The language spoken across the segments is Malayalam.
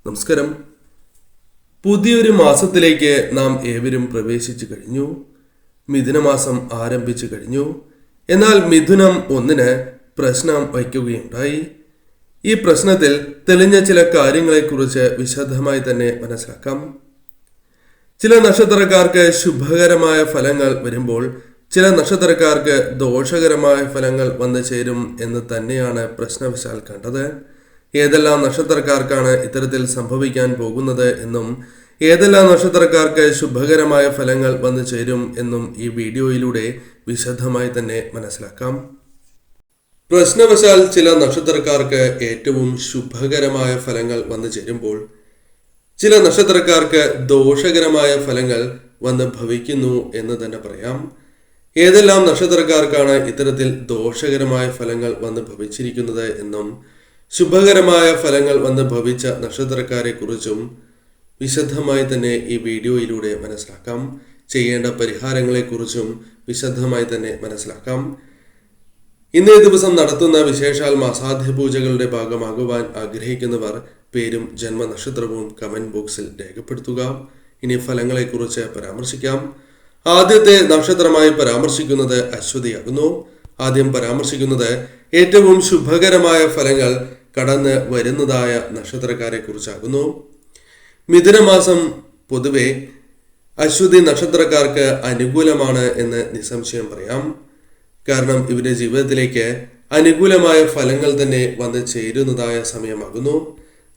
നമസ്കാരം. പുതിയൊരു മാസത്തിലേക്ക് നാം ഏവരും പ്രവേശിച്ചു കഴിഞ്ഞു. മിഥുനമാസം ആരംഭിച്ചു കഴിഞ്ഞു. എന്നാൽ മിഥുനം 1 പ്രശ്നം വയ്ക്കുകയുണ്ടായി. ഈ പ്രശ്നത്തിൽ തെളിഞ്ഞ ചില കാര്യങ്ങളെക്കുറിച്ച് വിശദമായി തന്നെ മനസ്സിലാക്കാം. ചില നക്ഷത്രക്കാർക്ക് ശുഭകരമായ ഫലങ്ങൾ വരുമ്പോൾ ചില നക്ഷത്രക്കാർക്ക് ദോഷകരമായ ഫലങ്ങൾ വന്നു ചേരും എന്ന് തന്നെയാണ് പ്രശ്നവശാൽ കണ്ടത്. ഏതെല്ലാം നക്ഷത്രക്കാർക്കാണ് ഇത്തരത്തിൽ സംഭവിക്കാൻ പോകുന്നത് എന്നും ഏതെല്ലാം നക്ഷത്രക്കാർക്ക് ശുഭകരമായ ഫലങ്ങൾ വന്നു ചേരും എന്നും ഈ വീഡിയോയിലൂടെ വിശദമായി തന്നെ മനസ്സിലാക്കാം. പ്രശ്നവശാൽ ചില നക്ഷത്രക്കാർക്ക് ഏറ്റവും ശുഭകരമായ ഫലങ്ങൾ വന്നു ചേരുമ്പോൾ ചില നക്ഷത്രക്കാർക്ക് ദോഷകരമായ ഫലങ്ങൾ വന്ന് ഭവിക്കുന്നു എന്ന് തന്നെ പറയാം. ഏതെല്ലാം നക്ഷത്രക്കാർക്കാണ് ഇത്തരത്തിൽ ദോഷകരമായ ഫലങ്ങൾ വന്ന് ഭവിച്ചിരിക്കുന്നത് എന്നും ശുഭകരമായ ഫലങ്ങൾ വന്ന് ഭവിച്ച നക്ഷത്രക്കാരെ കുറിച്ചും വിശദമായി തന്നെ ഈ വീഡിയോയിലൂടെ മനസ്സിലാക്കാം. ചെയ്യേണ്ട പരിഹാരങ്ങളെക്കുറിച്ചും വിശദമായി തന്നെ മനസ്സിലാക്കാം. ഇന്നേ ദിവസം നടത്തുന്ന വിശേഷാൽ മാസാദ്യ പൂജകളുടെ ഭാഗമാകുവാൻ ആഗ്രഹിക്കുന്നവർ പേരും ജന്മനക്ഷത്രവും കമന്റ് ബോക്സിൽ രേഖപ്പെടുത്തുക. ഇനി ഫലങ്ങളെക്കുറിച്ച് പരാമർശിക്കാം. ആദ്യത്തെ നക്ഷത്രമായി പരാമർശിക്കുന്നത് അശ്വതിയാകുന്നു. ആദ്യം പരാമർശിക്കുന്നത് ഏറ്റവും ശുഭകരമായ ഫലങ്ങൾ കടന്ന് വരുന്നതായ നക്ഷത്രക്കാരെ കുറിച്ചാകുന്നു. മിഥുനമാസം പൊതുവെ അശ്വതി നക്ഷത്രക്കാർക്ക് അനുകൂലമാണ് എന്ന് നിസ്സംശയം പറയാം. കാരണം ഇവരുടെ ജീവിതത്തിലേക്ക് അനുകൂലമായ ഫലങ്ങൾ തന്നെ വന്നു ചേരുന്നതായ സമയമാകുന്നു.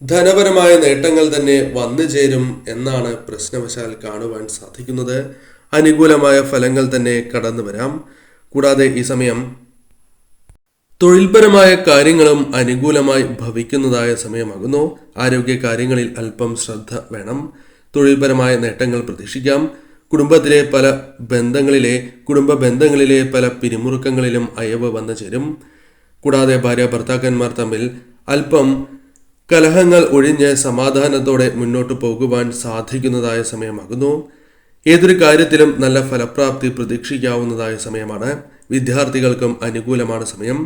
ധനപരമായ നേട്ടങ്ങൾ തന്നെ വന്നു ചേരും എന്നാണ് പ്രശ്നവശാൽ കാണുവാൻ സാധിക്കുന്നത്. അനുകൂലമായ ഫലങ്ങൾ തന്നെ കടന്നു വരാം. കൂടാതെ ഈ സമയം തൊഴിൽപരമായ കാര്യങ്ങളും അനുകൂലമായി ഭവിക്കുന്നതായ സമയമാകുന്നു. ആരോഗ്യ കാര്യങ്ങളിൽ അല്പം ശ്രദ്ധ വേണം. തൊഴിൽപരമായ നേട്ടങ്ങൾ പ്രതീക്ഷിക്കാം. കുടുംബ ബന്ധങ്ങളിലെ പല പിരിമുറുക്കങ്ങളിലും അയവ് വന്നു ചേരും. കൂടാതെ ഭാര്യ ഭർത്താക്കന്മാർ തമ്മിൽ അല്പം കലഹങ്ങൾ ഒഴിഞ്ഞ് സമാധാനത്തോടെ മുന്നോട്ട് പോകുവാൻ സാധിക്കുന്നതായ സമയമാകുന്നു. ഏതൊരു കാര്യത്തിലും നല്ല ഫലപ്രാപ്തി പ്രതീക്ഷിക്കാവുന്നതായ സമയമാണ്. വിദ്യാർത്ഥികൾക്കും അനുകൂലമാണ് സമയം.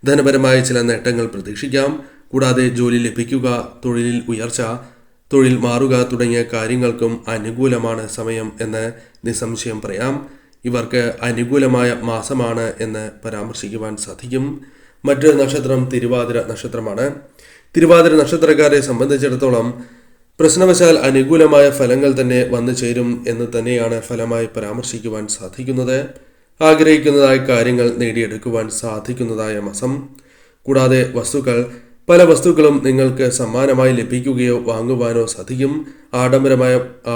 ധനപരമായ ചില നേട്ടങ്ങൾ പ്രതീക്ഷിക്കാം. കൂടാതെ ജോലി ലഭിക്കുക, തൊഴിലിൽ ഉയർച്ച, തൊഴിൽ മാറുക തുടങ്ങിയ കാര്യങ്ങൾക്കും അനുകൂലമാണ് സമയം എന്ന് നിസ്സംശയം പറയാം. ഇവർക്ക് അനുകൂലമായ മാസമാണ് എന്ന് പരാമർശിക്കുവാൻ സാധിക്കും. മറ്റൊരു നക്ഷത്രം തിരുവാതിര നക്ഷത്രമാണ്. തിരുവാതിര നക്ഷത്രക്കാരെ സംബന്ധിച്ചിടത്തോളം പ്രശ്നവശാൽ അനുകൂലമായ ഫലങ്ങൾ തന്നെ വന്നു ചേരും എന്ന് തന്നെയാണ് ഫലമായി പരാമർശിക്കുവാൻ സാധിക്കുന്നത്. ആഗ്രഹിക്കുന്നതായ കാര്യങ്ങൾ നേടിയെടുക്കുവാൻ സാധിക്കുന്നതായ മാസം. കൂടാതെ പല വസ്തുക്കളും നിങ്ങൾക്ക് സമ്മാനമായി ലഭിക്കുകയോ വാങ്ങുവാനോ സാധിക്കും.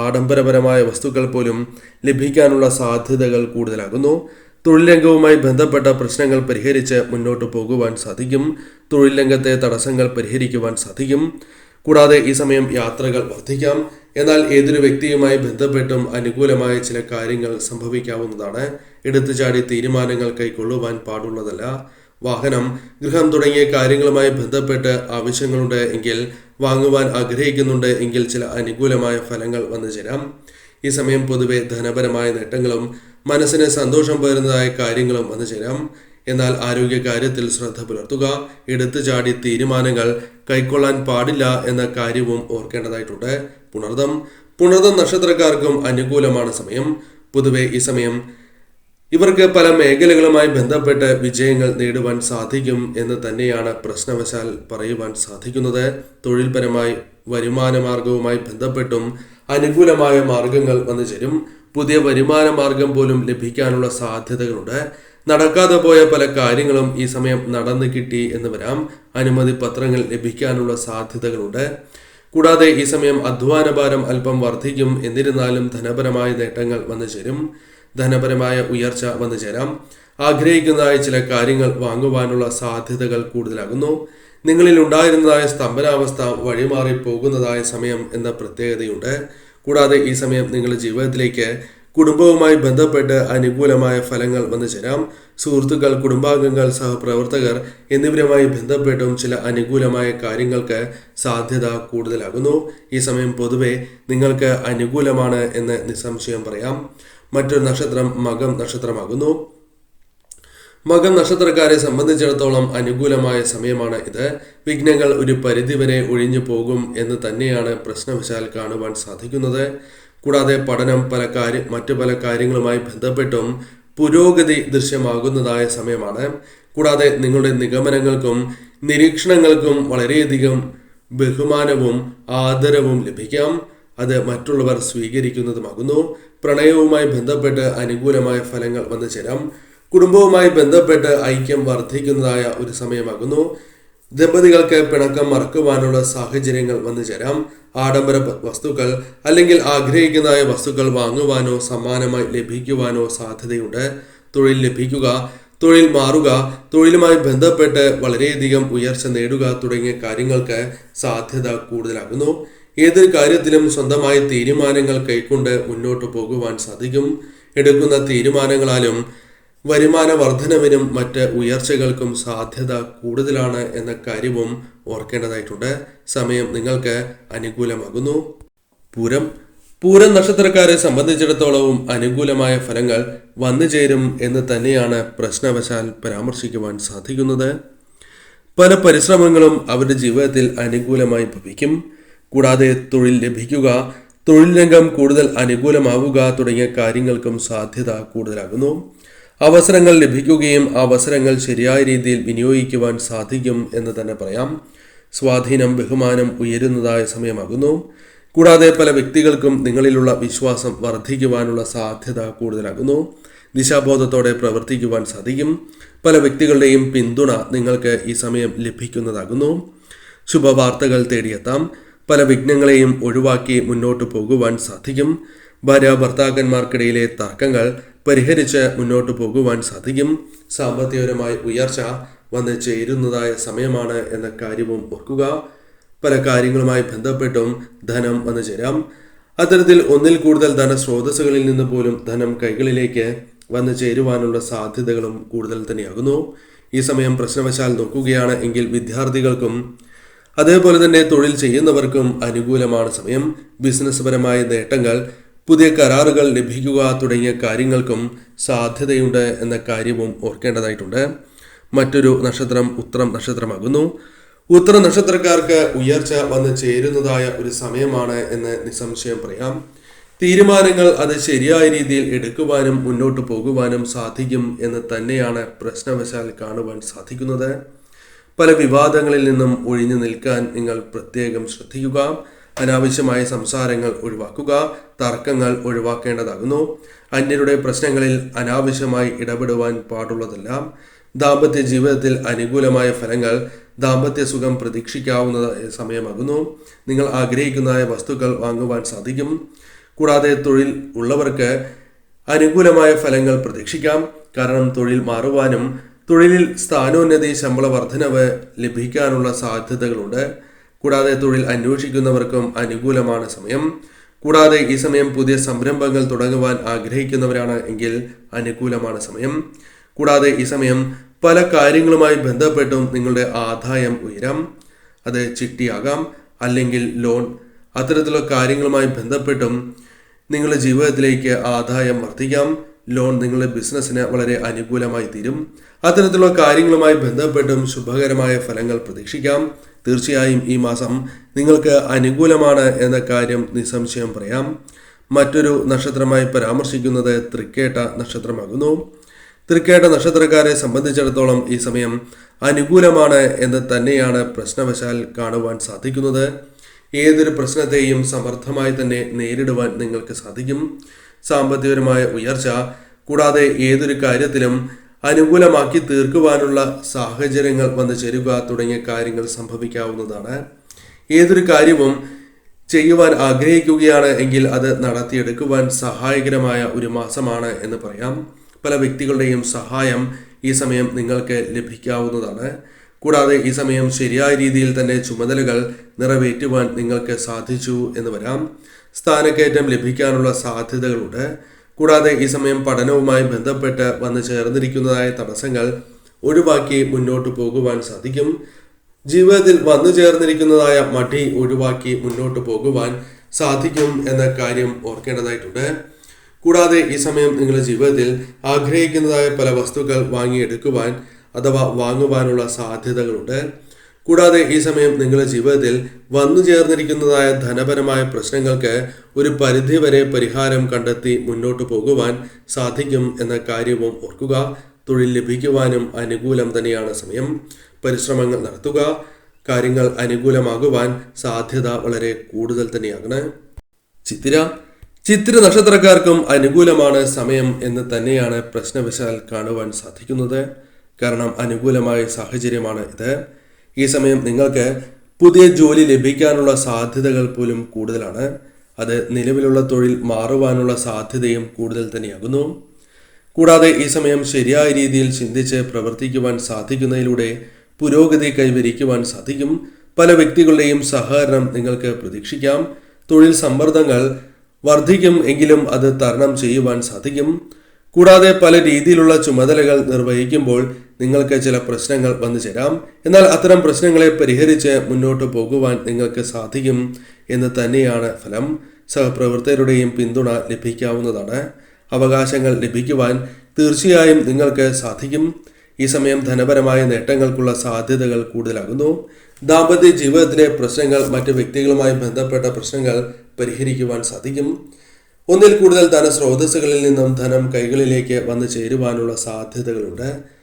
ആഡംബരപരമായ വസ്തുക്കൾ പോലും ലഭിക്കാനുള്ള സാധ്യതകൾ കൂടുതലാകുന്നു. തൊഴിൽ രംഗവുമായി ബന്ധപ്പെട്ട പ്രശ്നങ്ങൾ പരിഹരിച്ച് മുന്നോട്ട് പോകുവാൻ സാധിക്കും. തൊഴിൽ രംഗത്തെ തടസ്സങ്ങൾ പരിഹരിക്കുവാൻ സാധിക്കും. കൂടാതെ ഈ സമയം യാത്രകൾ വർദ്ധിക്കാം. എന്നാൽ ഏതൊരു വ്യക്തിയുമായി ബന്ധപ്പെട്ടും അനുകൂലമായ ചില കാര്യങ്ങൾ സംഭവിക്കാവുന്നതാണ്. എടുത്തുചാടി തീരുമാനങ്ങൾ കൈക്കൊള്ളുവാൻ പാടുള്ളതല്ല. വാഹനം, ഗൃഹം തുടങ്ങിയ കാര്യങ്ങളുമായി ബന്ധപ്പെട്ട് ആവശ്യങ്ങളുണ്ട് എങ്കിൽ, വാങ്ങുവാൻ ആഗ്രഹിക്കുന്നുണ്ട് എങ്കിൽ ചില അനുകൂലമായ ഫലങ്ങൾ വന്നു ചേരാം. ഈ സമയം പൊതുവെ ധനപരമായ നേട്ടങ്ങളും മനസ്സിന് സന്തോഷം പകരുന്നതായ കാര്യങ്ങളും വന്നു ചേരാം. എന്നാൽ ആരോഗ്യ കാര്യത്തിൽ ശ്രദ്ധ പുലർത്തുക. എടുത്തുചാടി തീരുമാനങ്ങൾ കൈക്കൊള്ളാൻ പാടില്ല എന്ന കാര്യവും ഓർക്കേണ്ടതായിട്ടുണ്ട്. പുണർദം നക്ഷത്രക്കാർക്കും അനുകൂലമാണ് സമയം. പൊതുവെ ഈ സമയം ഇവർക്ക് പല മേഖലകളുമായി ബന്ധപ്പെട്ട് വിജയങ്ങൾ നേടുവാൻ സാധിക്കും എന്ന് തന്നെയാണ് പ്രശ്നവശാൽ പറയുവാൻ സാധിക്കുന്നത്. തൊഴിൽപരമായി വരുമാന മാർഗവുമായി ബന്ധപ്പെട്ടും അനുകൂലമായ മാർഗങ്ങൾ വന്നു ചേരും. പുതിയ വരുമാന മാർഗം പോലും ലഭിക്കാനുള്ള സാധ്യതകളുണ്ട്. നടക്കാതെ പോയ പല കാര്യങ്ങളും ഈ സമയം നടന്നു കിട്ടി എന്ന് വരാം. അനുമതി പത്രങ്ങൾ ലഭിക്കാനുള്ള സാധ്യതകളുണ്ട്. കൂടാതെ ഈ സമയം അധ്വാനഭാരം അല്പം വർദ്ധിക്കും. എന്നിരുന്നാലും ധനപരമായ നേട്ടങ്ങൾ വന്നു ചേരും. ധനപരമായ ഉയർച്ച വന്നു ചേരാം. ആഗ്രഹിക്കുന്നതായ ചില കാര്യങ്ങൾ വാങ്ങുവാനുള്ള സാധ്യതകൾ കൂടുതലാകുന്നു. നിങ്ങളിൽ ഉണ്ടായിരുന്നതായ സ്തംഭനാവസ്ഥ വഴിമാറി പോകുന്നതായ സമയം എന്ന പ്രത്യേകതയുണ്ട്. കൂടാതെ ഈ സമയം നിങ്ങളുടെ ജീവിതത്തിലേക്ക് കുടുംബവുമായി ബന്ധപ്പെട്ട് അനുകൂലമായ ഫലങ്ങൾ വന്നു ചേരാം. സുഹൃത്തുക്കൾ, കുടുംബാംഗങ്ങൾ, സഹപ്രവർത്തകർ എന്നിവരുമായി ബന്ധപ്പെട്ടും ചില അനുകൂലമായ കാര്യങ്ങൾക്ക് സാധ്യത കൂടുതലാകുന്നു. ഈ സമയം പൊതുവെ നിങ്ങൾക്ക് അനുകൂലമാണ് എന്ന് നിസ്സംശയം പറയാം. മറ്റൊരു നക്ഷത്രം മകം നക്ഷത്രമാകുന്നു. മകം നക്ഷത്രക്കാരെ സംബന്ധിച്ചിടത്തോളം അനുകൂലമായ സമയമാണ് ഇത്. വിഘ്നങ്ങൾ ഒരു പരിധിവരെ ഒഴിഞ്ഞു പോകും എന്ന് തന്നെയാണ് പ്രശ്നവശാൽ കാണുവാൻ സാധിക്കുന്നത്. കൂടാതെ പഠനം മറ്റു പല കാര്യങ്ങളുമായി ബന്ധപ്പെട്ടും പുരോഗതി ദൃശ്യമാകുന്നതായ സമയമാണ്. കൂടാതെ നിങ്ങളുടെ നിഗമനങ്ങൾക്കും നിരീക്ഷണങ്ങൾക്കും വളരെയധികം ബഹുമാനവും ആദരവും ലഭിക്കാം. അത് മറ്റുള്ളവർ സ്വീകരിക്കുന്നതുമാകുന്നു. പ്രണയവുമായി ബന്ധപ്പെട്ട് അനുകൂലമായ ഫലങ്ങൾ വന്നു ചേരാം. കുടുംബവുമായി ബന്ധപ്പെട്ട് ഐക്യം വർദ്ധിക്കുന്നതായ ഒരു സമയമാകുന്നു. ദമ്പതികൾക്ക് പിണക്കം മറക്കുവാനുള്ള സാഹചര്യങ്ങൾ വന്നു ചേരാം. ആഡംബര വസ്തുക്കൾ അല്ലെങ്കിൽ ആഗ്രഹിക്കുന്നതായ വസ്തുക്കൾ വാങ്ങുവാനോ സമ്മാനമായി ലഭിക്കുവാനോ സാധ്യതയുണ്ട്. തൊഴിൽ ലഭിക്കുക, തൊഴിൽ മാറുക, തൊഴിലുമായി ബന്ധപ്പെട്ട് വളരെയധികം ഉയർച്ച നേടുക തുടങ്ങിയ കാര്യങ്ങൾക്ക് സാധ്യത കൂടുതലാകുന്നു. ഏതൊരു കാര്യത്തിലും സ്വന്തമായ തീരുമാനങ്ങൾ കൈക്കൊണ്ട് മുന്നോട്ട് പോകുവാൻ സാധിക്കും. എടുക്കുന്ന തീരുമാനങ്ങളാലും വരുമാന വർധനവിനും മറ്റ് ഉയർച്ചകൾക്കും സാധ്യത കൂടുതലാണ് എന്ന കാര്യവും ഓർക്കേണ്ടതായിട്ടുണ്ട്. സമയം നിങ്ങൾക്ക് അനുകൂലമാകുന്നു. പൂരം നക്ഷത്രക്കാരെ സംബന്ധിച്ചിടത്തോളവും അനുകൂലമായ ഫലങ്ങൾ വന്നു ചേരും എന്ന് തന്നെയാണ് പ്രശ്നവശാൽ പരാമർശിക്കുവാൻ സാധിക്കുന്നത്. പല പരിശ്രമങ്ങളും അവരുടെ ജീവിതത്തിൽ അനുകൂലമായി ഭവിക്കും. കൂടാതെ തൊഴിൽ ലഭിക്കുക, തൊഴിൽ രംഗം കൂടുതൽ അനുകൂലമാവുക തുടങ്ങിയ കാര്യങ്ങൾക്കും സാധ്യത കൂടുതലാകുന്നു. അവസരങ്ങൾ ലഭിക്കുകയും അവസരങ്ങൾ ശരിയായ രീതിയിൽ വിനിയോഗിക്കുവാൻ സാധിക്കും എന്ന് തന്നെ പറയാം. സ്വാധീനം, ബഹുമാനം ഉയരുന്നതായ സമയമാകുന്നു. കൂടാതെ പല വ്യക്തികൾക്കും നിങ്ങളിലുള്ള വിശ്വാസം വർദ്ധിക്കുവാനുള്ള സാധ്യത കൂടുതലാകുന്നു. ദിശാബോധത്തോടെ പ്രവർത്തിക്കുവാൻ സാധിക്കും. പല വ്യക്തികളുടെയും പിന്തുണ നിങ്ങൾക്ക് ഈ സമയം ലഭിക്കുന്നതാകുന്നു. ശുഭവാർത്തകൾ തേടിയെത്താം. പല വിഘ്നങ്ങളെയും ഒഴിവാക്കി മുന്നോട്ട് പോകുവാൻ സാധിക്കും. ഭാര്യ ഭർത്താക്കന്മാർക്കിടയിലെ തർക്കങ്ങൾ പരിഹരിച്ച് മുന്നോട്ട് പോകുവാൻ സാധിക്കും. സാമ്പത്തികപരമായ ഉയർച്ച വന്ന് ചേരുന്നതായ സമയമാണ് എന്ന കാര്യവും ഓർക്കുക. പല കാര്യങ്ങളുമായി ബന്ധപ്പെട്ടും ധനം വന്നു ചേരാം. അത്തരത്തിൽ ഒന്നിൽ കൂടുതൽ ധനസ്രോതസ്സുകളിൽ നിന്ന് പോലും ധനം കൈകളിലേക്ക് വന്നു ചേരുവാനുള്ള സാധ്യതകളും കൂടുതൽ തന്നെയാകുന്നു. ഈ സമയം പ്രശ്നവശാൽ നോക്കുകയാണ് എങ്കിൽ വിദ്യാർത്ഥികൾക്കും അതേപോലെ തന്നെ തൊഴിൽ ചെയ്യുന്നവർക്കും അനുകൂലമാണ് സമയം. ബിസിനസ് പരമായ നേട്ടങ്ങൾ, പുതിയ കരാറുകൾ ലഭിക്കുക തുടങ്ങിയ കാര്യങ്ങൾക്കും സാധ്യതയുണ്ട് എന്ന കാര്യവും ഓർക്കേണ്ടതായിട്ടുണ്ട്. മറ്റൊരു നക്ഷത്രം ഉത്രം നക്ഷത്രമാകുന്നു. ഉത്തര നക്ഷത്രക്കാർക്ക് ഉയർച്ച വന്ന് ചേരുന്നതായ ഒരു സമയമാണ് എന്ന് നിസ്സംശയം പറയാം. തീരുമാനങ്ങൾ അത് ശരിയായ രീതിയിൽ എടുക്കുവാനും മുന്നോട്ട് പോകുവാനും സാധിക്കും എന്ന് തന്നെയാണ് പ്രശ്നവശാൽ കാണുവാൻ സാധിക്കുന്നത്. പല വിവാദങ്ങളിൽ നിന്നും ഒഴിഞ്ഞു നിൽക്കാൻ നിങ്ങൾ പ്രത്യേകം ശ്രദ്ധിക്കുക. അനാവശ്യമായ സംസാരങ്ങൾ ഒഴിവാക്കുക. തർക്കങ്ങൾ ഒഴിവാക്കേണ്ടതാകുന്നു. അന്യരുടെ പ്രശ്നങ്ങളിൽ അനാവശ്യമായി ഇടപെടുവാൻ പാടുള്ളതല്ല. ദാമ്പത്യ ജീവിതത്തിൽ അനുകൂലമായ ഫലങ്ങൾ, ദാമ്പത്യ സുഖം പ്രതീക്ഷിക്കാവുന്ന സമയമാകുന്നു. നിങ്ങൾ ആഗ്രഹിക്കുന്നതായ വസ്തുക്കൾ വാങ്ങുവാൻ സാധിക്കും. കൂടാതെ തൊഴിൽ ഉള്ളവർക്ക് അനുകൂലമായ ഫലങ്ങൾ പ്രതീക്ഷിക്കാം. കാരണം തൊഴിൽ മാറുവാനും തൊഴിലിൽ സ്ഥാനോന്നതി, ശമ്പള വർധനവ് ലഭിക്കാനുള്ള സാധ്യതകളുണ്ട്. കൂടാതെ തൊഴിൽ അന്വേഷിക്കുന്നവർക്കും അനുകൂലമാണ് സമയം. കൂടാതെ ഈ സമയം പുതിയ സംരംഭങ്ങൾ തുടങ്ങുവാൻ ആഗ്രഹിക്കുന്നവരാണ് എങ്കിൽ അനുകൂലമാണ് സമയം. കൂടാതെ ഈ സമയം പല കാര്യങ്ങളുമായി ബന്ധപ്പെട്ടും നിങ്ങളുടെ ആദായം ഉയരാം. അത് ചിട്ടിയാകാം അല്ലെങ്കിൽ ലോൺ, അത്തരത്തിലുള്ള കാര്യങ്ങളുമായി ബന്ധപ്പെട്ടും നിങ്ങളുടെ ജീവിതത്തിലേക്ക് ആദായം വർദ്ധിക്കാം. ലോൺ നിങ്ങളുടെ ബിസിനസ്സിന് വളരെ അനുകൂലമായി തീരും. അത്തരത്തിലുള്ള കാര്യങ്ങളുമായി ബന്ധപ്പെട്ടും ശുഭകരമായ ഫലങ്ങൾ പ്രതീക്ഷിക്കാം. തീർച്ചയായും ഈ മാസം നിങ്ങൾക്ക് അനുകൂലമാണ് എന്ന കാര്യം നിസ്സംശയം പറയാം. മറ്റൊരു നക്ഷത്രമായി പരാമർശിക്കുന്നത് തൃക്കേട്ട നക്ഷത്രമാകുന്നു. തൃക്കേട്ട നക്ഷത്രക്കാരെ സംബന്ധിച്ചിടത്തോളം ഈ സമയം അനുകൂലമാണ് എന്ന് തന്നെയാണ് പ്രശ്നവശാൽ കാണുവാൻ സാധിക്കുന്നത്. ഏതൊരു പ്രശ്നത്തെയും സമർത്ഥമായി തന്നെ നേരിടുവാൻ നിങ്ങൾക്ക് സാധിക്കും. സാമ്പത്തികപരമായ ഉയർച്ച, കൂടാതെ ഏതൊരു കാര്യത്തിലും അനുകൂലമാക്കി തീർക്കുവാനുള്ള സാഹചര്യങ്ങൾ വന്നു ചേരുക തുടങ്ങിയ കാര്യങ്ങൾ സംഭവിക്കാവുന്നതാണ്. ഏതൊരു കാര്യവും ചെയ്യുവാൻ ആഗ്രഹിക്കുകയാണ് എങ്കിൽ അത് നടത്തിയെടുക്കുവാൻ സഹായകരമായ ഒരു മാസമാണ് എന്ന് പറയാം. പല വ്യക്തികളുടെയും സഹായം ഈ സമയം നിങ്ങൾക്ക് ലഭിക്കാവുന്നതാണ്. കൂടാതെ ഈ സമയം ശരിയായ രീതിയിൽ തന്നെ ചുമതലകൾ നിറവേറ്റുവാൻ നിങ്ങൾക്ക് സാധിച്ചു എന്ന് വരാം. സ്ഥാനക്കയറ്റം ലഭിക്കാനുള്ള സാധ്യതകളുണ്ട്. കൂടാതെ ഈ സമയം പഠനവുമായി ബന്ധപ്പെട്ട് വന്നു ചേർന്നിരിക്കുന്നതായ തടസ്സങ്ങൾ ഒഴിവാക്കി മുന്നോട്ട് പോകുവാൻ സാധിക്കും. ജീവിതത്തിൽ വന്നു ചേർന്നിരിക്കുന്നതായ മടി ഒഴിവാക്കി മുന്നോട്ട് പോകുവാൻ സാധിക്കും എന്ന കാര്യം ഓർക്കേണ്ടതായിട്ടുണ്ട്. കൂടാതെ ഈ സമയം നിങ്ങളുടെ ജീവിതത്തിൽ ആഗ്രഹിക്കുന്നതായ പല വസ്തുക്കൾ വാങ്ങിയെടുക്കുവാൻ അഥവാ വാങ്ങുവാനുള്ള സാധ്യതകളുണ്ട്. കൂടാതെ ഈ സമയം നിങ്ങളുടെ ജീവിതത്തിൽ വന്നു ചേർന്നിരിക്കുന്നതായ ധനപരമായ പ്രശ്നങ്ങൾക്ക് ഒരു പരിധിവരെ പരിഹാരം കണ്ടെത്തി മുന്നോട്ട് പോകുവാൻ സാധിക്കും എന്ന കാര്യവും ഓർക്കുക. തൊഴിൽ ലഭിക്കുവാനും അനുകൂലം തന്നെയാണ് സമയം. പരിശ്രമങ്ങൾ നടത്തുക. കാര്യങ്ങൾ അനുകൂലമാകുവാൻ സാധ്യത വളരെ കൂടുതൽ തന്നെയാണ്. ചിത്തിര നക്ഷത്രക്കാർക്കും അനുകൂലമാണ് സമയം എന്ന് തന്നെയാണ് പ്രശ്നവശാൽ കാണുവാൻ സാധിക്കുന്നത്. കാരണം അനുകൂലമായ സാഹചര്യമാണ് ഇത്. ഈ സമയം നിങ്ങൾക്ക് പുതിയ ജോലി ലഭിക്കാനുള്ള സാധ്യതകൾ പോലും കൂടുതലാണ്. അത് നിലവിലുള്ള തൊഴിൽ മാറുവാനുള്ള സാധ്യതയും കൂടുതൽ തന്നെയാകുന്നു. കൂടാതെ ഈ സമയം ശരിയായ രീതിയിൽ ചിന്തിച്ച് പ്രവർത്തിക്കുവാൻ സാധിക്കുന്നതിലൂടെ പുരോഗതി കൈവരിക്കുവാൻ സാധിക്കും. പല വ്യക്തികളുടെയും സഹകരണം നിങ്ങൾക്ക് പ്രതീക്ഷിക്കാം. തൊഴിൽ സമ്മർദ്ദങ്ങൾ വർദ്ധിക്കും എങ്കിലും അത് തരണം ചെയ്യുവാൻ സാധിക്കും. കൂടാതെ പല രീതിയിലുള്ള ചുമതലകൾ നിർവഹിക്കുമ്പോൾ നിങ്ങൾക്ക് ചില പ്രശ്നങ്ങൾ വന്നു ചേരാം. എന്നാൽ അത്തരം പ്രശ്നങ്ങളെ പരിഹരിച്ച് മുന്നോട്ട് പോകുവാൻ നിങ്ങൾക്ക് സാധിക്കും എന്ന് തന്നെയാണ് ഫലം. സഹപ്രവർത്തകരുടെയും പിന്തുണ ലഭിക്കാവുന്നതാണ്. അവകാശങ്ങൾ ലഭിക്കുവാൻ തീർച്ചയായും നിങ്ങൾക്ക് സാധിക്കും. ഈ സമയം ധനപരമായ നേട്ടങ്ങൾക്കുള്ള സാധ്യതകൾ കൂടുതലാകുന്നു. ദാമ്പത്യ ജീവിതത്തിലെ പ്രശ്നങ്ങൾ, മറ്റ് വ്യക്തികളുമായി ബന്ധപ്പെട്ട പ്രശ്നങ്ങൾ പരിഹരിക്കുവാൻ സാധിക്കും. ഒന്നിൽ കൂടുതൽ ധനസ്രോതസ്സുകളിൽ നിന്നും ധനം കൈകളിലേക്ക് വന്നു ചേരുവാനുള്ള സാധ്യതകളുണ്ട്.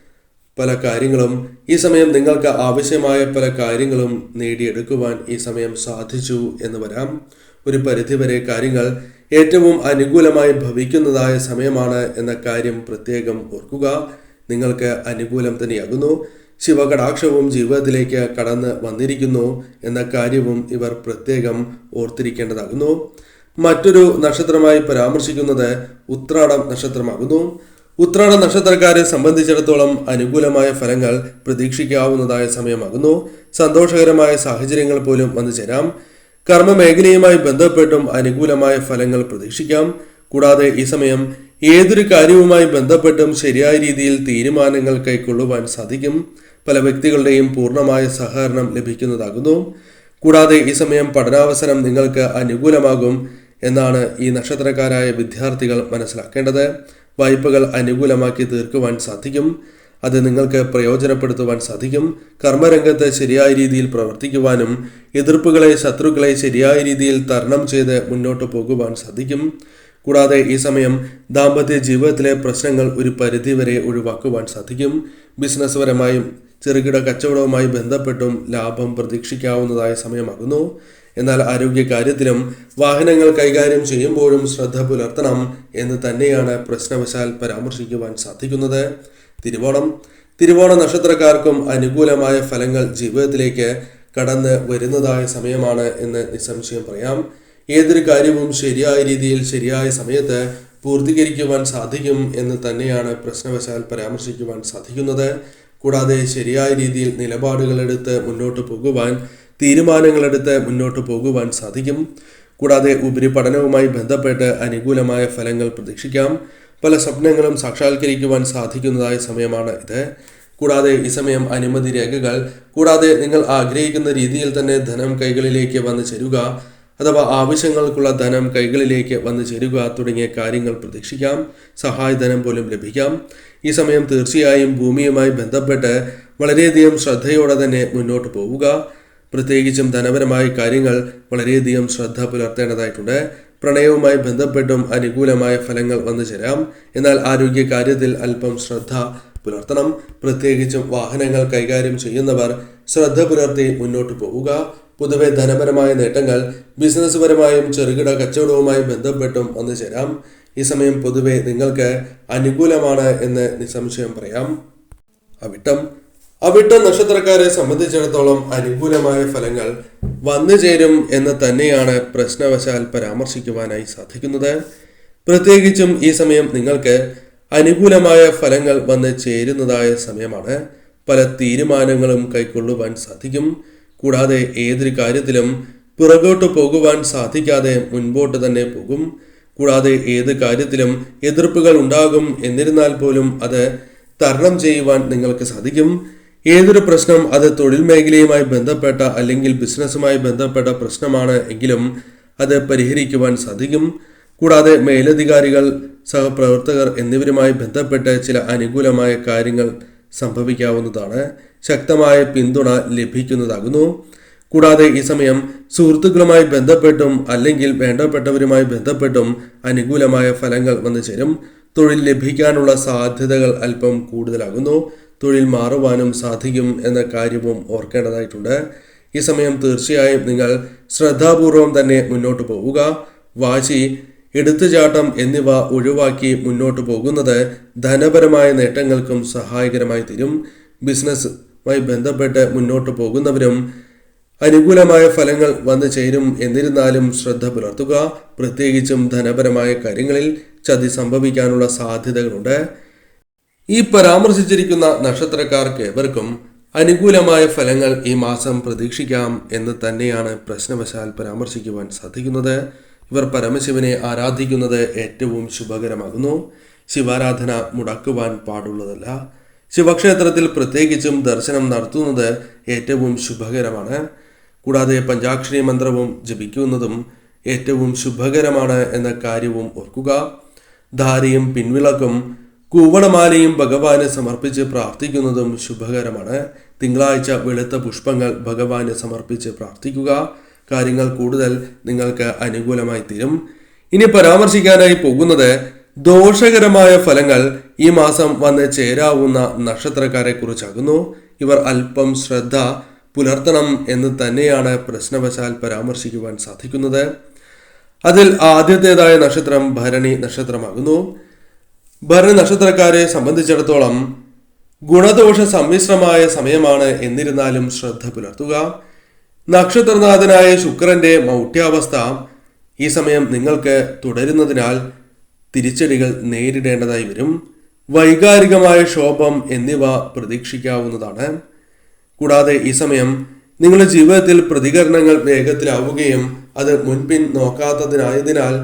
പല കാര്യങ്ങളും ഈ സമയം നിങ്ങൾക്ക് ആവശ്യമായ പല കാര്യങ്ങളും നേടിയെടുക്കുവാൻ ഈ സമയം സാധിച്ചു എന്ന് വരാം. ഒരു പരിധിവരെ കാര്യങ്ങൾ ഏറ്റവും അനുകൂലമായി ഭവിക്കുന്നതായ സമയമാണ് എന്ന കാര്യം പ്രത്യേകം ഓർക്കുക. നിങ്ങൾക്ക് അനുകൂലം തന്നെയാകുന്നു. ശിവകടാക്ഷവും ജീവിതത്തിലേക്ക് കടന്ന് വന്നിരിക്കുന്നു എന്ന കാര്യവും ഇവർ പ്രത്യേകം ഓർത്തിരിക്കേണ്ടതാകുന്നു. മറ്റൊരു നക്ഷത്രമായി പരാമർശിക്കുന്നത് ഉത്രാടം നക്ഷത്രമാകുന്നു. ഉത്രാട നക്ഷത്രക്കാരെ സംബന്ധിച്ചിടത്തോളം അനുകൂലമായ ഫലങ്ങൾ പ്രതീക്ഷിക്കാവുന്നതായ സമയമാകുന്നു. സന്തോഷകരമായ സാഹചര്യങ്ങൾ പോലും വന്നു ചേരാം. കർമ്മമേഖലയുമായി ബന്ധപ്പെട്ടും അനുകൂലമായ ഫലങ്ങൾ പ്രതീക്ഷിക്കാം. കൂടാതെ ഈ സമയം ഏതൊരു കാര്യവുമായി ബന്ധപ്പെട്ടും ശരിയായ രീതിയിൽ തീരുമാനങ്ങൾ കൈക്കൊള്ളുവാൻ സാധിക്കും. പല വ്യക്തികളുടെയും പൂർണ്ണമായ സഹകരണം ലഭിക്കുന്നതാകുന്നു. കൂടാതെ ഈ സമയം പഠനാവസരം നിങ്ങൾക്ക് അനുകൂലമാകും എന്നാണ് ഈ നക്ഷത്രക്കാരായ വിദ്യാർത്ഥികൾ മനസ്സിലാക്കേണ്ടത്. വായ്പകൾ അനുകൂലമാക്കി തീർക്കുവാൻ സാധിക്കും. അത് നിങ്ങൾക്ക് പ്രയോജനപ്പെടുത്തുവാൻ സാധിക്കും. കർമ്മരംഗത്ത് ശരിയായ രീതിയിൽ പ്രവർത്തിക്കുവാനും എതിർപ്പുകളെ, ശത്രുക്കളെ ശരിയായ രീതിയിൽ തരണം ചെയ്ത് മുന്നോട്ട് പോകുവാൻ സാധിക്കും. കൂടാതെ ഈ സമയം ദാമ്പത്യ ജീവിതത്തിലെ പ്രശ്നങ്ങൾ ഒരു പരിധിവരെ ഒഴിവാക്കുവാൻ സാധിക്കും. ബിസിനസ് പരമായും ചെറുകിട കച്ചവടവുമായി ബന്ധപ്പെട്ടും ലാഭം പ്രതീക്ഷിക്കാവുന്നതായ സമയമാകുന്നു. എന്നാൽ ആരോഗ്യകാര്യത്തിലും വാഹനങ്ങൾ കൈകാര്യം ചെയ്യുമ്പോഴും ശ്രദ്ധ പുലർത്തണം എന്ന് തന്നെയാണ് പ്രശ്നവശാൽ പരാമർശിക്കുവാൻ സാധിക്കുന്നത്. തിരുവോണ നക്ഷത്രക്കാർക്കും അനുകൂലമായ ഫലങ്ങൾ ജീവിതത്തിലേക്ക് കടന്ന് വരുന്നതായ സമയമാണ് എന്ന് നിസ്സംശയം പറയാം. ഏതൊരു കാര്യവും ശരിയായ രീതിയിൽ ശരിയായ സമയത്ത് പൂർത്തീകരിക്കുവാൻ സാധിക്കും എന്ന് തന്നെയാണ് പ്രശ്നവശാൽ പരാമർശിക്കുവാൻ സാധിക്കുന്നത്. കൂടാതെ ശരിയായ രീതിയിൽ നിലപാടുകളെടുത്ത് മുന്നോട്ട് പോകുവാൻ, തീരുമാനങ്ങളെടുത്ത് മുന്നോട്ട് പോകുവാൻ സാധിക്കും. കൂടാതെ ഉപരിപഠനവുമായി ബന്ധപ്പെട്ട് അനുകൂലമായ ഫലങ്ങൾ പ്രതീക്ഷിക്കാം. പല സ്വപ്നങ്ങളും സാക്ഷാത്കരിക്കുവാൻ സാധിക്കുന്നതായ സമയമാണ് ഇത്. കൂടാതെ ഈ സമയം അനുമതി രേഖകൾ, കൂടാതെ നിങ്ങൾ ആഗ്രഹിക്കുന്ന രീതിയിൽ തന്നെ ധനം കൈകളിലേക്ക് വന്നു ചേരുക അഥവാ ആവശ്യങ്ങൾക്കുള്ള ധനം കൈകളിലേക്ക് വന്നു ചേരുക തുടങ്ങിയ കാര്യങ്ങൾ പ്രതീക്ഷിക്കാം. സഹായധനം പോലും ലഭിക്കാം. ഈ സമയം തീർച്ചയായും ഭൂമിയുമായി ബന്ധപ്പെട്ട് വളരെയധികം ശ്രദ്ധയോടെ തന്നെ മുന്നോട്ട് പോവുക. പ്രത്യേകിച്ചും ധനപരമായ കാര്യങ്ങൾ വളരെയധികം ശ്രദ്ധ പുലർത്തേണ്ടതായിട്ടുണ്ട്. പ്രണയവുമായി ബന്ധപ്പെട്ടും അനുകൂലമായ ഫലങ്ങൾ വന്നു ചേരാം. എന്നാൽ ആരോഗ്യ കാര്യത്തിൽ അല്പം ശ്രദ്ധ പുലർത്തണം. പ്രത്യേകിച്ചും വാഹനങ്ങൾ കൈകാര്യം ചെയ്യുന്നവർ ശ്രദ്ധ പുലർത്തി മുന്നോട്ട് പോവുക. പൊതുവെ ധനപരമായ നേട്ടങ്ങൾ ബിസിനസ് പരമായും ചെറുകിട കച്ചവടവുമായി ബന്ധപ്പെട്ടും വന്നു ചേരാം. ഈ സമയം പൊതുവെ നിങ്ങൾക്ക് അനുകൂലമാണ് എന്ന് നിസ്സംശയം പറയാം. അവിട്ടം നക്ഷത്രക്കാരെ സംബന്ധിച്ചിടത്തോളം അനുകൂലമായ ഫലങ്ങൾ വന്നു ചേരും എന്ന് തന്നെയാണ് പ്രശ്നവശാൽ പരാമർശിക്കുവാനായി സാധിക്കുന്നത്. പ്രത്യേകിച്ചും ഈ സമയം നിങ്ങൾക്ക് അനുകൂലമായ ഫലങ്ങൾ വന്ന് ചേരുന്നതായ സമയമാണ്. പല തീരുമാനങ്ങളും കൈക്കൊള്ളുവാൻ സാധിക്കും. കൂടാതെ ഏതൊരു കാര്യത്തിലും പുറകോട്ട് പോകുവാൻ സാധിക്കാതെ മുൻപോട്ട് തന്നെ പോകും. കൂടാതെ ഏത് കാര്യത്തിലും എതിർപ്പുകൾ ഉണ്ടാകും. എന്നിരുന്നാൽ പോലും അത് തരണം ചെയ്യുവാൻ നിങ്ങൾക്ക് സാധിക്കും. ഏതൊരു പ്രശ്നം അത് തൊഴിൽ മേഖലയുമായി ബന്ധപ്പെട്ട അല്ലെങ്കിൽ ബിസിനസ്സുമായി ബന്ധപ്പെട്ട പ്രശ്നമാണ് എങ്കിലും അത് പരിഹരിക്കുവാൻ സാധിക്കും. കൂടാതെ മേലധികാരികൾ, സഹപ്രവർത്തകർ എന്നിവരുമായി ബന്ധപ്പെട്ട് ചില അനുകൂലമായ കാര്യങ്ങൾ സംഭവിക്കാവുന്നതാണ്. ശക്തമായ പിന്തുണ ലഭിക്കുന്നതാകുന്നു. കൂടാതെ ഈ സമയം സുഹൃത്തുക്കളുമായി ബന്ധപ്പെട്ടും അല്ലെങ്കിൽ വേണ്ടപ്പെട്ടവരുമായി ബന്ധപ്പെട്ടും അനുകൂലമായ ഫലങ്ങൾ വന്നു ചേരും. തൊഴിൽ ലഭിക്കാനുള്ള സാധ്യതകൾ അല്പം കൂടുതലാകുന്നു. തൊഴിൽ മാറുവാനും സാധിക്കും എന്ന കാര്യവും ഓർക്കേണ്ടതായിട്ടുണ്ട്. ഈ സമയം തീർച്ചയായും നിങ്ങൾ ശ്രദ്ധാപൂർവം തന്നെ മുന്നോട്ട് പോവുക. വാശി, എടുത്തുചാട്ടം എന്നിവ ഒഴിവാക്കി പോകുന്നത് ധനപരമായ നേട്ടങ്ങൾക്കും സഹായകരമായി തീരും. ബിസിനസ്സുമായി ബന്ധപ്പെട്ട് മുന്നോട്ട് പോകുന്നവരും അനുകൂലമായ ഫലങ്ങൾ വന്നു ചേരും. എന്നിരുന്നാലും ശ്രദ്ധ പുലർത്തുക. പ്രത്യേകിച്ചും ധനപരമായ കാര്യങ്ങളിൽ ചതി സംഭവിക്കാനുള്ള സാധ്യതകളുണ്ട്. ഈ പരാമർശിച്ചിരിക്കുന്ന നക്ഷത്രക്കാർക്ക് ഏവർക്കും അനുകൂലമായ ഫലങ്ങൾ ഈ മാസം പ്രതീക്ഷിക്കാം എന്ന് തന്നെയാണ് പ്രശ്നവശാൽ പരാമർശിക്കുവാൻ സാധിക്കുന്നത്. ഇവർ പരമശിവനെ ആരാധിക്കുന്നത് ഏറ്റവും ശുഭകരമാകുന്നു. ശിവാരാധന മുടക്കുവാൻ പാടുള്ളതല്ല. ശിവക്ഷേത്രത്തിൽ പ്രത്യേകിച്ചും ദർശനം നടത്തുന്നത് ഏറ്റവും ശുഭകരമാണ്. കൂടാതെ പഞ്ചാക്ഷരി മന്ത്രവും ജപിക്കുന്നതും ഏറ്റവും ശുഭകരമാണ് എന്ന കാര്യവും ഓർക്കുക. ധാരയും പിൻവിളക്കും കൂവളമാലയും ഭഗവാന് സമർപ്പിച്ച് പ്രാർത്ഥിക്കുന്നതും ശുഭകരമാണ്. തിങ്കളാഴ്ച വെളുത്ത പുഷ്പങ്ങൾ ഭഗവാന് സമർപ്പിച്ച് പ്രാർത്ഥിക്കുക. കാര്യങ്ങൾ കൂടുതൽ നിങ്ങൾക്ക് അനുകൂലമായി തീരും. ഇനി പരാമർശിക്കാനായി പോകുന്നത് ദോഷകരമായ ഫലങ്ങൾ ഈ മാസം വന്ന് ചേരാവുന്ന നക്ഷത്രക്കാരെ കുറിച്ചാകുന്നു. ഇവർ അല്പം ശ്രദ്ധ പുലർത്തണം എന്ന് തന്നെയാണ് പ്രശ്നവശാൽ പരാമർശിക്കുവാൻ സാധിക്കുന്നത്. അതിൽ ആദ്യത്തേതായ നക്ഷത്രം ഭരണി നക്ഷത്രമാകുന്നു. ഭരണി നക്ഷത്രക്കാരെ സംബന്ധിച്ചിടത്തോളം ഗുണദോഷ സമ്മിശ്രമായ സമയമാണ്. എന്നിരുന്നാലും ശ്രദ്ധ പുലർത്തുക. നക്ഷത്രനാഥനായ ശുക്രന്റെ മൗഢ്യാവസ്ഥ ഈ സമയം നിങ്ങൾക്ക് തുടരുന്നതിനാൽ തിരിച്ചടികൾ നേരിടേണ്ടതായി വരും. വൈകാരികമായ ക്ഷോഭം എന്നിവ പ്രതീക്ഷിക്കാവുന്നതാണ്. കൂടാതെ ഈ സമയം നിങ്ങളുടെ ജീവിതത്തിൽ പ്രതികരണങ്ങൾ വേഗത്തിലാവുകയും അത് മുൻപിൻ നോക്കാത്തതിനായതിനാൽ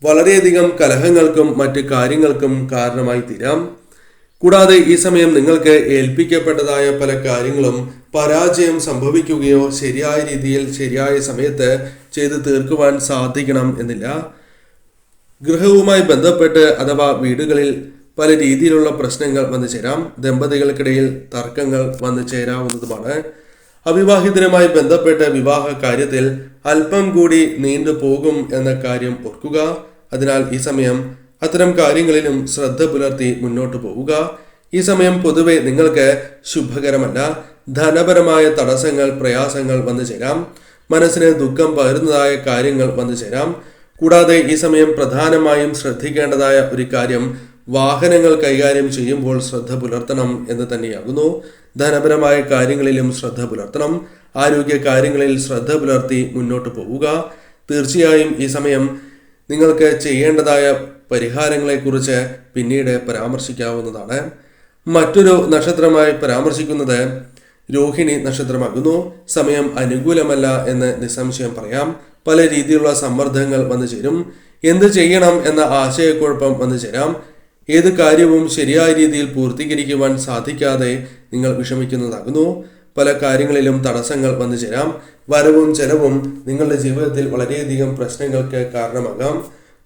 വളരെയധികം കലഹങ്ങൾക്കും മറ്റ് കാര്യങ്ങൾക്കും കാരണമായി തീരാം. കൂടാതെ ഈ സമയം നിങ്ങൾക്ക് ഏൽപ്പിക്കപ്പെട്ടതായ പല കാര്യങ്ങളും പരാജയം സംഭവിക്കുകയോ ശരിയായ രീതിയിൽ ശരിയായ സമയത്ത് ചെയ്തു തീർക്കുവാൻ സാധിക്കണം എന്നില്ല. ഗൃഹവുമായി ബന്ധപ്പെട്ട് അഥവാ വീടുകളിൽ പല രീതിയിലുള്ള പ്രശ്നങ്ങൾ വന്നു ചേരാം. ദമ്പതികൾക്കിടയിൽ തർക്കങ്ങൾ വന്നു ചേരാവുന്നതുമാണ്. അവിവാഹിതരുമായി ബന്ധപ്പെട്ട് വിവാഹ കാര്യത്തിൽ അല്പം കൂടി നീണ്ടു പോകും എന്ന കാര്യം ഓർക്കുക. അതിനാൽ ഈ സമയം അത്തരം കാര്യങ്ങളിലും ശ്രദ്ധ പുലർത്തി മുന്നോട്ട് പോവുക. ഈ സമയം പൊതുവെ നിങ്ങൾക്ക് ശുഭകരമല്ല. ധനപരമായ തടസ്സങ്ങൾ, പ്രയാസങ്ങൾ വന്നു ചേരാം. മനസ്സിന് ദുഃഖം പകരുന്നതായ കാര്യങ്ങൾ വന്നു ചേരാം. കൂടാതെ ഈ സമയം പ്രധാനമായും ശ്രദ്ധിക്കേണ്ടതായ ഒരു കാര്യം വാഹനങ്ങൾ കൈകാര്യം ചെയ്യുമ്പോൾ ശ്രദ്ധ പുലർത്തണം എന്ന് തന്നെയാകുന്നു. ധനപരമായ കാര്യങ്ങളിലും ശ്രദ്ധ പുലർത്തണം. ആരോഗ്യ കാര്യങ്ങളിൽ ശ്രദ്ധ പുലർത്തി മുന്നോട്ട് പോവുക. തീർച്ചയായും ഈ സമയം നിങ്ങൾക്ക് ചെയ്യേണ്ടതായ പരിഹാരങ്ങളെക്കുറിച്ച് പിന്നീട് പരാമർശിക്കാവുന്നതാണ്. മറ്റൊരു നക്ഷത്രമായി പരാമർശിക്കുന്നത് രോഹിണി നക്ഷത്രമാകുന്നു. സമയം അനുകൂലമല്ല എന്ന് നിസ്സംശയം പറയാം. പല രീതിയിലുള്ള സമ്മർദ്ദങ്ങൾ വന്നു ചേരും. എന്ത് ചെയ്യണം എന്ന ആശയക്കുഴപ്പം വന്നു ചേരാം. ഏത് കാര്യവും ശരിയായ രീതിയിൽ പൂർത്തീകരിക്കുവാൻ സാധിക്കാതെ നിങ്ങൾ വിഷമിക്കുന്നതാകുന്നു. പല കാര്യങ്ങളിലും തടസ്സങ്ങൾ വന്നു ചേരാം. വരവും ചെലവും നിങ്ങളുടെ ജീവിതത്തിൽ വളരെയധികം പ്രശ്നങ്ങൾക്ക് കാരണമാകാം.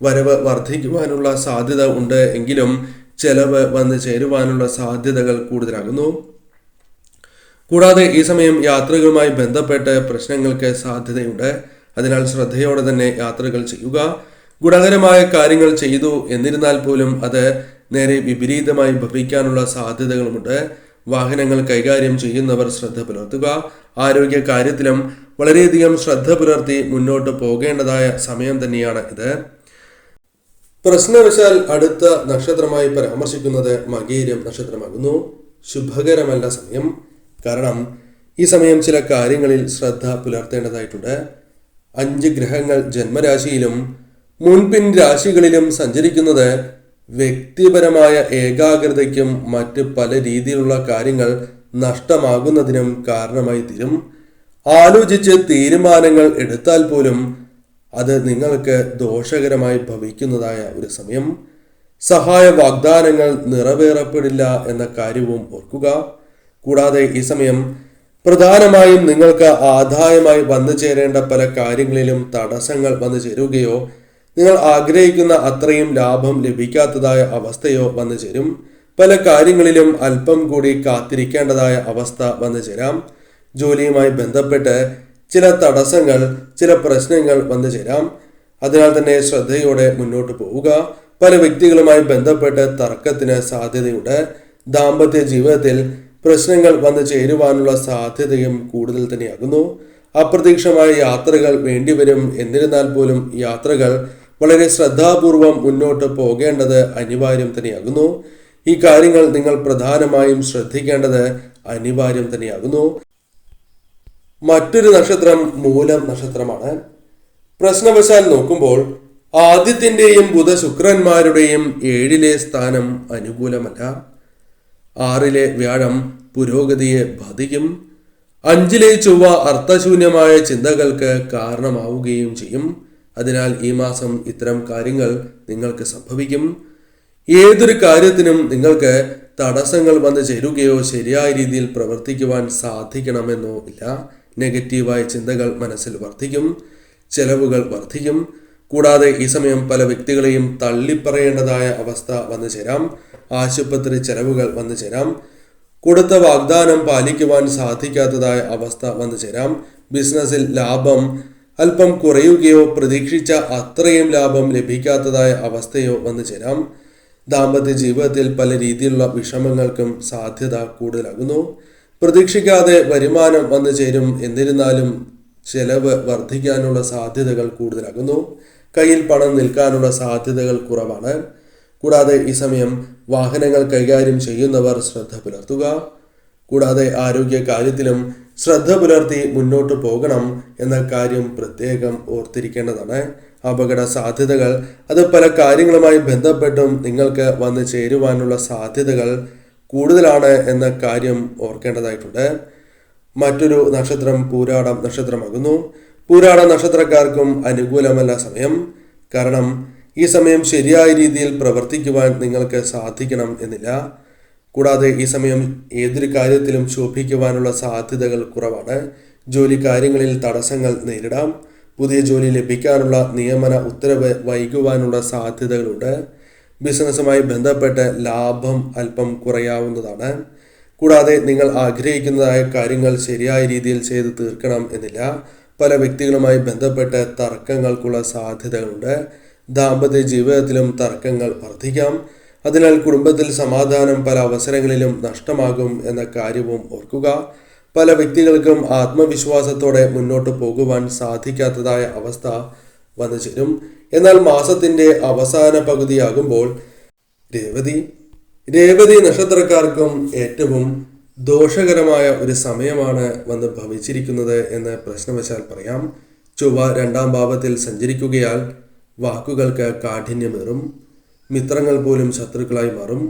വരവ് വർദ്ധിക്കുവാനുള്ള സാധ്യത ഉണ്ട് എങ്കിലും ചെലവ് വന്നു ചേരുവാനുള്ള സാധ്യതകൾ കൂടുതലാകുന്നു. കൂടാതെ ഈ സമയം യാത്രകളുമായി ബന്ധപ്പെട്ട് പ്രശ്നങ്ങൾക്ക് സാധ്യതയുണ്ട്. അതിനാൽ ശ്രദ്ധയോടെ തന്നെ യാത്രകൾ ചെയ്യുക. ഗുണകരമായ കാര്യങ്ങൾ ചെയ്തു എന്നിരുന്നാൽ പോലും അത് നേരെ വിപരീതമായി ഭവിക്കാനുള്ള സാധ്യതകളുമുണ്ട്. വാഹനങ്ങൾ കൈകാര്യം ചെയ്യുന്നവർ ശ്രദ്ധ പുലർത്തുക. ആരോഗ്യ കാര്യത്തിലും വളരെയധികം ശ്രദ്ധ പുലർത്തി മുന്നോട്ട് പോകേണ്ടതായ സമയം തന്നെയാണ് ഇത്. പ്രശ്നവശാൽ അടുത്ത നക്ഷത്രമായി പരാമർശിക്കുന്നത് മകീരം നക്ഷത്രമാകുന്നു. ശുഭകരമല്ല സമയം. കാരണം ഈ സമയം ചില കാര്യങ്ങളിൽ ശ്രദ്ധ പുലർത്തേണ്ടതായിട്ടുണ്ട്. 5 ഗ്രഹങ്ങൾ ജന്മരാശിയിലും മുൻപിൻ രാശികളിലും സഞ്ചരിക്കുന്നത് വ്യക്തിപരമായ ഏകാഗ്രതയ്ക്കും മറ്റ് പല രീതിയിലുള്ള കാര്യങ്ങൾ നഷ്ടമാകുന്നതിനും കാരണമായി തീരും. ആലോചിച്ച് തീരുമാനങ്ങൾ എടുത്താൽ പോലും അത് നിങ്ങൾക്ക് ദോഷകരമായി ഭവിക്കുന്നതായ ഒരു സമയം. സഹായ വാഗ്ദാനങ്ങൾ നിറവേറപ്പെടില്ല എന്ന കാര്യവും ഓർക്കുക. കൂടാതെ ഈ സമയം പ്രധാനമായും നിങ്ങൾക്ക് ആദായമായി വന്നു ചേരേണ്ട പല കാര്യങ്ങളിലും തടസ്സങ്ങൾ വന്നു ചേരുകയോ നിങ്ങൾ ആഗ്രഹിക്കുന്ന അത്രയും ലാഭം ലഭിക്കാത്തതായ അവസ്ഥയോ വന്നു ചേരും. പല കാര്യങ്ങളിലും അല്പം കൂടി കാത്തിരിക്കേണ്ടതായ അവസ്ഥ വന്നു ചേരാം. ജോലിയുമായി ബന്ധപ്പെട്ട് ചില തടസ്സങ്ങൾ, ചില പ്രശ്നങ്ങൾ വന്നു ചേരാം. അതിനാൽ തന്നെ ശ്രദ്ധയോടെ മുന്നോട്ട് പോവുക. പല വ്യക്തികളുമായി ബന്ധപ്പെട്ട് തർക്കത്തിന് സാധ്യതയുണ്ട്. ദാമ്പത്യ ജീവിതത്തിൽ പ്രശ്നങ്ങൾ വന്നു ചേരുവാനുള്ള സാധ്യതയും കൂടുതൽ തന്നെയാകുന്നു. അപ്രതീക്ഷിതമായ യാത്രകൾ വേണ്ടിവരും. എന്നിരുന്നാൽ പോലും യാത്രകൾ വളരെ ശ്രദ്ധാപൂർവം മുന്നോട്ട് പോകേണ്ടത് അനിവാര്യം തന്നെയാകുന്നു. ഈ കാര്യങ്ങൾ നിങ്ങൾ പ്രധാനമായും ശ്രദ്ധിക്കേണ്ടത് അനിവാര്യം തന്നെയാകുന്നു. മറ്റൊരു നക്ഷത്രം മൂലം നക്ഷത്രമാണ്. പ്രശ്നവശാൽ നോക്കുമ്പോൾ ആദിത്യന്റെയും ബുധ ശുക്രന്മാരുടെയും 7ലെ സ്ഥാനം അനുകൂലമല്ല. 6ലെ വ്യാഴം പുരോഗതിയെ ബാധിക്കും. 5ലെ ചൊവ്വ അർത്ഥശൂന്യമായ ചിന്തകൾക്ക് കാരണമാവുകയും ചെയ്യും. അതിനാൽ ഈ മാസം ഇത്തരം കാര്യങ്ങൾ നിങ്ങൾക്ക് സംഭവിക്കും. ഏതൊരു കാര്യത്തിനും നിങ്ങൾക്ക് തടസ്സങ്ങൾ വന്നു ചേരുകയോ ശരിയായ രീതിയിൽ പ്രവർത്തിക്കുവാൻ സാധിക്കണമെന്നോ ഇല്ല. നെഗറ്റീവായ ചിന്തകൾ മനസ്സിൽ വർദ്ധിക്കും. ചെലവുകൾ വർദ്ധിക്കും. കൂടാതെ ഈ സമയം പല വ്യക്തികളെയും തള്ളിപ്പറയേണ്ടതായ അവസ്ഥ വന്നു ചേരാം. ആശുപത്രി ചെലവുകൾ വന്നു ചേരാം. കൊടുത്ത വാഗ്ദാനം പാലിക്കുവാൻ സാധിക്കാത്തതായ അവസ്ഥ വന്നു ചേരാം. ബിസിനസ്സിൽ ലാഭം അല്പം കുറയുകയോ പ്രതീക്ഷിച്ച അത്രയും ലാഭം ലഭിക്കാത്തതായ അവസ്ഥയോ വന്നു ചേരാം. ദാമ്പത്യ ജീവിതത്തിൽ പല രീതിയിലുള്ള വിഷമങ്ങൾക്കും സാധ്യത കൂടുതലാകുന്നു. പ്രതീക്ഷിക്കാതെ വരുമാനം വന്നു ചേരും. എന്നിരുന്നാലും ചെലവ് വർദ്ധിക്കാനുള്ള സാധ്യതകൾ കൂടുതലാകുന്നു. കയ്യിൽ പണം നിൽക്കാനുള്ള സാധ്യതകൾ കുറവാണ്. കൂടാതെ ഈ സമയം വാഹനങ്ങൾ കൈകാര്യം ചെയ്യുന്നവർ ശ്രദ്ധ പുലർത്തുക. കൂടാതെ ആരോഗ്യ കാര്യത്തിലും ശ്രദ്ധ പുലർത്തി മുന്നോട്ട് പോകണം എന്ന കാര്യം പ്രത്യേകം ഓർത്തിരിക്കേണ്ടതാണ്. അപകട സാധ്യതകൾ അത് പല കാര്യങ്ങളുമായി ബന്ധപ്പെട്ടും നിങ്ങൾക്ക് വന്നു ചേരുവാനുള്ള സാധ്യതകൾ കൂടുതലാണ് എന്ന കാര്യം ഓർക്കേണ്ടതായിട്ടുണ്ട്. മറ്റൊരു നക്ഷത്രം പൂരാടം നക്ഷത്രമാകുന്നു. പൂരാട നക്ഷത്രക്കാർക്കും അനുകൂലമല്ല സമയം. കാരണം ഈ സമയം ശരിയായ രീതിയിൽ പ്രവർത്തിക്കുവാൻ നിങ്ങൾക്ക് സാധിക്കണം എന്നില്ല. കൂടാതെ ഈ സമയം ഏതൊരു കാര്യത്തിലും ശോഭിക്കുവാനുള്ള സാധ്യതകൾ കുറവാണ്. ജോലി കാര്യങ്ങളിൽ തടസ്സങ്ങൾ നേരിടാം. പുതിയ ജോലി ലഭിക്കാനുള്ള നിയമന ഉത്തരവ് വൈകുവാനുള്ള സാധ്യതകളുണ്ട്. ബിസിനസ്സുമായി ബന്ധപ്പെട്ട് ലാഭം അല്പം കുറയാവുന്നതാണ്. കൂടാതെ നിങ്ങൾ ആഗ്രഹിക്കുന്നതായ കാര്യങ്ങൾ ശരിയായ രീതിയിൽ ചെയ്ത് തീർക്കണം എന്നില്ല. പല വ്യക്തികളുമായി ബന്ധപ്പെട്ട് തർക്കങ്ങൾക്കുള്ള സാധ്യതകളുണ്ട്. ദാമ്പത്യ ജീവിതത്തിലും തർക്കങ്ങൾ വർദ്ധിക്കാം. അതിനാൽ കുടുംബത്തിൽ സമാധാനം പല അവസരങ്ങളിലും നഷ്ടമാകും എന്ന കാര്യവും ഓർക്കുക. പല വ്യക്തികൾക്കും ആത്മവിശ്വാസത്തോടെ മുന്നോട്ട് പോകുവാൻ സാധിക്കാത്തതായ അവസ്ഥ വന്നു ചേരും. എന്നാൽ മാസത്തിന്റെ അവസാന പകുതിയാകുമ്പോൾ രേവതി നക്ഷത്രക്കാർക്കും ഏറ്റവും ദോഷകരമായ ഒരു സമയമാണ് വന്ന് ഭവിച്ചിരിക്കുന്നത് എന്ന് പ്രശ്നവശാൽ പറയാം. ചൊവ്വ 2ാം ഭാവത്തിൽ സഞ്ചരിക്കുകയാൽ വാക്കുകൾക്ക് കാഠിന്യമേറും. മിത്രങ്ങൾ പോലും ശത്രുക്കളായി മാറും.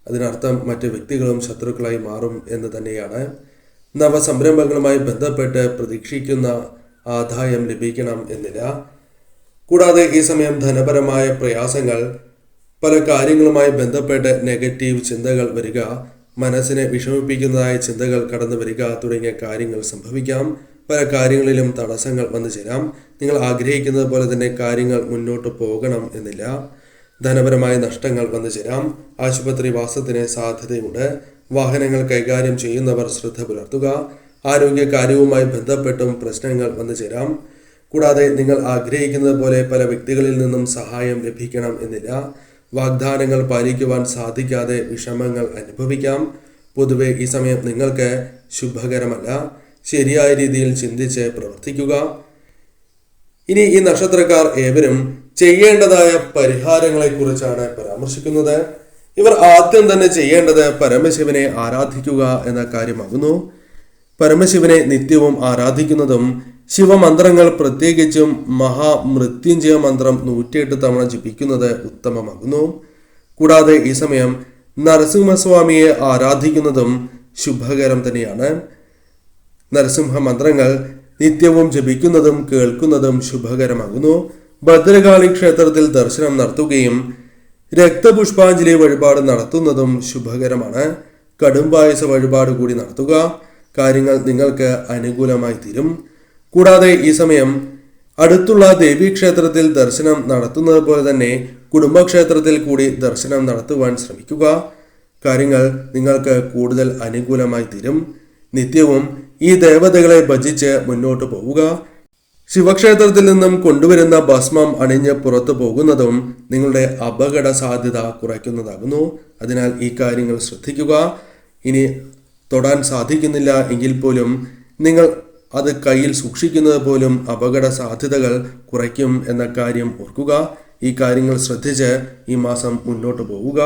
അതിനർത്ഥം മറ്റ് വ്യക്തികളും ശത്രുക്കളായി മാറും എന്ന് തന്നെയാണ്. നവസംരംഭങ്ങളുമായി ബന്ധപ്പെട്ട് പ്രതീക്ഷിക്കുന്ന ആദായം ലഭിക്കണം എന്നില്ല. കൂടാതെ ഈ സമയം ധനപരമായ പ്രയാസങ്ങൾ, പല കാര്യങ്ങളുമായി ബന്ധപ്പെട്ട് നെഗറ്റീവ് ചിന്തകൾ വരിക, മനസ്സിനെ വിഷമിപ്പിക്കുന്നതായ ചിന്തകൾ കടന്നു വരിക തുടങ്ങിയ കാര്യങ്ങൾ സംഭവിക്കാം. പല കാര്യങ്ങളിലും തടസ്സങ്ങൾ വന്നു ചേരാം. നിങ്ങൾ ആഗ്രഹിക്കുന്നത് പോലെ തന്നെ കാര്യങ്ങൾ മുന്നോട്ട് പോകണം എന്നില്ല. ധനപരമായ നഷ്ടങ്ങൾ വന്നു ചേരാം. ആശുപത്രി വാസത്തിന് സാധ്യതയുണ്ട്. വാഹനങ്ങൾ കൈകാര്യം ചെയ്യുന്നവർ ശ്രദ്ധ പുലർത്തുക. ആരോഗ്യകാര്യവുമായി ബന്ധപ്പെട്ടും പ്രശ്നങ്ങൾ വന്നു ചേരാം. കൂടാതെ നിങ്ങൾ ആഗ്രഹിക്കുന്നത് പോലെ പല വ്യക്തികളിൽ നിന്നും സഹായം ലഭിക്കണം എന്നില്ല. വാഗ്ദാനങ്ങൾ പാലിക്കുവാൻ സാധിക്കാതെ വിഷമങ്ങൾ അനുഭവിക്കാം. പൊതുവെ ഈ സമയം നിങ്ങൾക്ക് ശുഭകരമല്ല. ശരിയായ രീതിയിൽ ചിന്തിച്ച് പ്രവർത്തിക്കുക. ഇനി ഈ നക്ഷത്രക്കാർ ഏവരും ചെയ്യേണ്ടതായ പരിഹാരങ്ങളെ കുറിച്ചാണ് പരാമർശിക്കുന്നത്. ഇവർ ആദ്യം തന്നെ ചെയ്യേണ്ടത് പരമശിവനെ ആരാധിക്കുക എന്ന കാര്യമാകുന്നു. പരമശിവനെ നിത്യവും ആരാധിക്കുന്നതും ശിവമന്ത്രങ്ങൾ പ്രത്യേകിച്ചും മഹാമൃത്യുഞ്ജയ മന്ത്രം 108 തവണ ജപിക്കുന്നത് ഉത്തമമാകുന്നു. കൂടാതെ ഈ സമയം നരസിംഹസ്വാമിയെ ആരാധിക്കുന്നതും ശുഭകരം തന്നെയാണ്. നരസിംഹ മന്ത്രങ്ങൾ നിത്യവും ജപിക്കുന്നതും കേൾക്കുന്നതും ശുഭകരമാകുന്നു. ഭദ്രകാളി ക്ഷേത്രത്തിൽ ദർശനം നടത്തുകയും രക്തപുഷ്പാഞ്ജലി വഴിപാട് നടത്തുന്നതും ശുഭകരമാണ്. കടുംപായസ വഴിപാട് കൂടി നടത്തുക. കാര്യങ്ങൾ നിങ്ങൾക്ക് അനുകൂലമായി തീരും. കൂടാതെ ഈ സമയം അടുത്തുള്ള ദേവീക്ഷേത്രത്തിൽ ദർശനം നടത്തുന്നത് പോലെ തന്നെ കുടുംബക്ഷേത്രത്തിൽ കൂടി ദർശനം നടത്തുവാൻ ശ്രമിക്കുക. കാര്യങ്ങൾ നിങ്ങൾക്ക് കൂടുതൽ അനുകൂലമായി തീരും. നിത്യവും ഈ ദേവതകളെ ഭജിച്ച് മുന്നോട്ട് പോവുക. ശിവക്ഷേത്രത്തിൽ നിന്നും കൊണ്ടുവരുന്ന ഭസ്മം അണിഞ്ഞ് പുറത്തു പോകുന്നതും നിങ്ങളുടെ അപകട സാധ്യത കുറയ്ക്കുന്നതാകുന്നു. അതിനാൽ ഈ കാര്യങ്ങൾ ശ്രദ്ധിക്കുക. ഇനി തൊടാൻ സാധിക്കുന്നില്ല എങ്കിൽ പോലും നിങ്ങൾ അത് കയ്യിൽ സൂക്ഷിക്കുന്നത് പോലും അപകട സാധ്യതകൾ കുറയ്ക്കും എന്ന കാര്യം ഓർക്കുക. ഈ കാര്യങ്ങൾ ശ്രദ്ധിച്ച് ഈ മാസം മുന്നോട്ട് പോവുക.